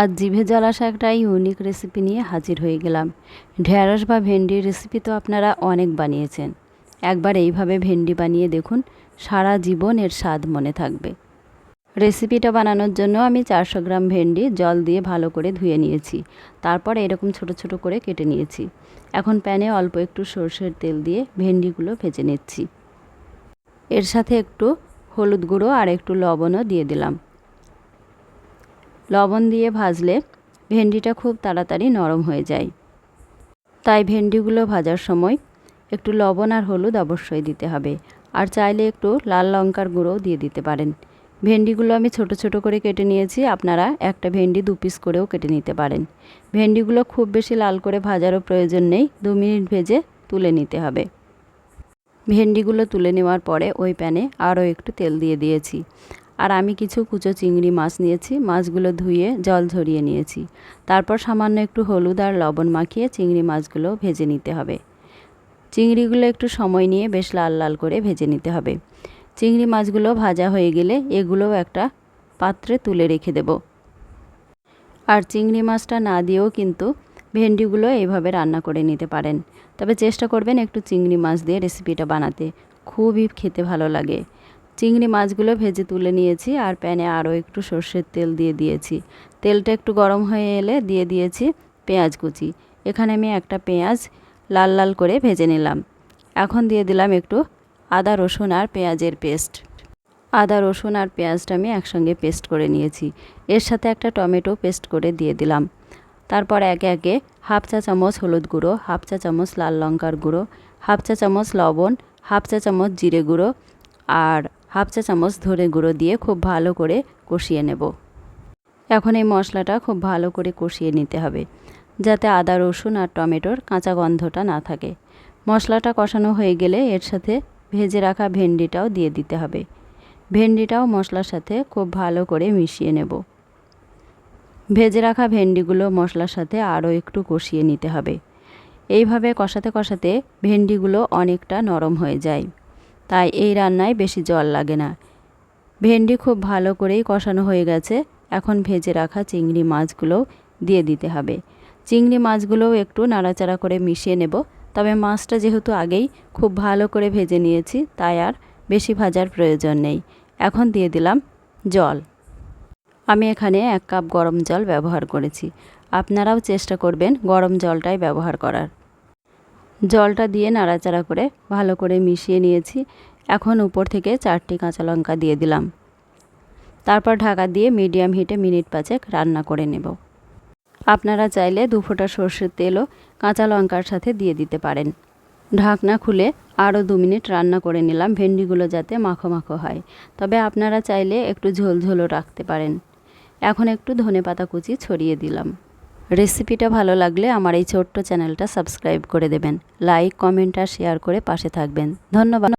আজ জিভে জল আসা একটা ইউনিক রেসিপি নিয়ে হাজির হয়ে গেলাম। ঢেঁড়স বা ভেন্ডির রেসিপি তো আপনারা অনেক বানিয়েছেন। একবার এইভাবে ভেন্ডি বানিয়ে দেখুন, সারা জীবন এর স্বাদ মনে থাকবে। রেসিপিটা বানানোর জন্য আমি 400 গ্রাম ভেন্ডি জল দিয়ে ভালো করে ধুয়ে নিয়েছি। তারপর এরকম ছোট ছোট করে কেটে নিয়েছি। এখন প্যানে অল্প একটু সরষের তেল দিয়ে ভেন্ডিগুলো ভেজে নিচ্ছি। এর সাথে একটু হলুদ গুঁড়ো আর একটু লবণও দিয়ে দিলাম। লবণ দিয়ে ভাজলে ভেন্ডিটা খুব তাড়াতাড়ি নরম হয়ে যায়, তাই ভেন্ডিগুলো ভাজার সময় একটু লবণ আর হলুদ অবশ্যই দিতে হবে। আর চাইলে একটু লাল লঙ্কার গুঁড়োও দিয়ে দিতে পারেন। ভেন্ডিগুলো আমি ছোট ছোট করে কেটে নিয়েছি। আপনারা একটা ভেন্ডি 2 পিস করেও কেটে নিতে পারেন। ভেন্ডিগুলো খুব বেশি লাল করে ভাজারও প্রয়োজন নেই, 2 মিনিট ভেজে তুলে নিতে হবে। ভেন্ডিগুলো তুলে নেওয়ার পরে ওই প্যানে আরও একটু তেল দিয়ে দিয়েছি। আর আমি কিছু কুচো চিংড়ি মাছ নিয়েছি। মাছগুলো ধুয়ে জল ঝরিয়ে নিয়েছি। তারপর সামান্য একটু হলুদ আর লবণ মাখিয়ে চিংড়ি মাছগুলো ভেজে নিতে হবে। চিংড়িগুলো একটু সময় নিয়ে বেশ লাল লাল করে ভেজে নিতে হবে। চিংড়ি মাছগুলো ভাজা হয়ে গেলে এগুলোও একটা পাত্রে তুলে রেখে দেব। আর চিংড়ি মাছটা না দিয়েও কিন্তু ভেন্ডিগুলো এইভাবে রান্না করে নিতে পারেন। তবে চেষ্টা করবেন একটু চিংড়ি মাছ দিয়ে রেসিপিটা বানাতে, খুবই খেতে ভালো লাগে। চিংড়ি মাছগুলো ভেজে তুলে নিয়েছি। আর প্যানে আরও একটু সর্ষের তেল দিয়ে দিয়েছি। তেলটা একটু গরম হয়ে এলে দিয়ে দিয়েছি পেঁয়াজ কুচি। এখানে আমি একটা পেঁয়াজ লাল লাল করে ভেজে নিলাম। এখন দিয়ে দিলাম একটু আদা রসুন আর পেঁয়াজের পেস্ট। আদা রসুন আর পেঁয়াজটা আমি একসঙ্গে পেস্ট করে নিয়েছি। এর সাথে একটা টমেটো পেস্ট করে দিয়ে দিলাম। তারপর একে একে হাফ চা চামচ হলুদ গুঁড়ো, হাফ চা চামচ লাল লঙ্কার গুঁড়ো, হাফ চা চামচ লবণ, হাফ চা চামচ জিরে গুঁড়ো আর হাফ চা চামচ ধনে গুঁড়ো দিয়ে খুব ভালো করে কষিয়ে নেব। এখন এই মশলাটা খুব ভালো করে কষিয়ে নিতে হবে, যাতে আদা রসুন আর টমেটোর কাঁচা গন্ধটা না থাকে। মশলাটা কষানো হয়ে গেলে এর সাথে ভেজে রাখা ভেন্ডিটাও দিয়ে দিতে হবে। ভেন্ডিটাও মশলার সাথে খুব ভালো করে মিশিয়ে নেব। ভেজে রাখা ভেন্ডিগুলো মশলার সাথে আরও একটু কষিয়ে নিতে হবে। এইভাবে কষাতে কষাতে ভেন্ডিগুলো অনেকটা নরম হয়ে যায়, তাই এই রান্নায় বেশি জল লাগে না। ভেন্ডি খুব ভালো করেই কষানো হয়ে গেছে। এখন ভেজে রাখা চিংড়ি মাছগুলোও দিয়ে দিতে হবে। চিংড়ি মাছগুলোও একটু নাড়াচাড়া করে মিশিয়ে নেব। তবে মাছটা যেহেতু আগেই খুব ভালো করে ভেজে নিয়েছি, তাই আর বেশি ভাজার প্রয়োজন নেই। এখন দিয়ে দিলাম জল। আমি এখানে 1 কাপ গরম জল ব্যবহার করেছি। আপনারাও চেষ্টা করবেন গরম জলটাই ব্যবহার করার। জলটা দিয়ে নাড়াচাড়া করে ভালো করে মিশিয়ে নিয়েছি। এখন উপর থেকে 4টি কাঁচা লঙ্কা দিয়ে দিলাম। তারপর ঢাকা দিয়ে মিডিয়াম হিটে মিনিট 5 রান্না করে নেব। আপনারা চাইলে 2 ফোঁটা সর্ষের তেলও কাঁচা লঙ্কার সাথে দিয়ে দিতে পারেন। ঢাকনা খুলে আরও 2 মিনিট রান্না করে নিলাম, ভেন্ডিগুলো যাতে মাখো মাখো হয়। তবে আপনারা চাইলে একটু ঝোল ঝোলও রাখতে পারেন। এখন একটু ধনেপাতা কুচি ছড়িয়ে দিলাম। রেসিপিটা ভালো লাগলে আমার এই ছোট্ট চ্যানেলটা সাবস্ক্রাইব করে দেবেন। লাইক, কমেন্ট আর শেয়ার করে পাশে থাকবেন। ধন্যবাদ।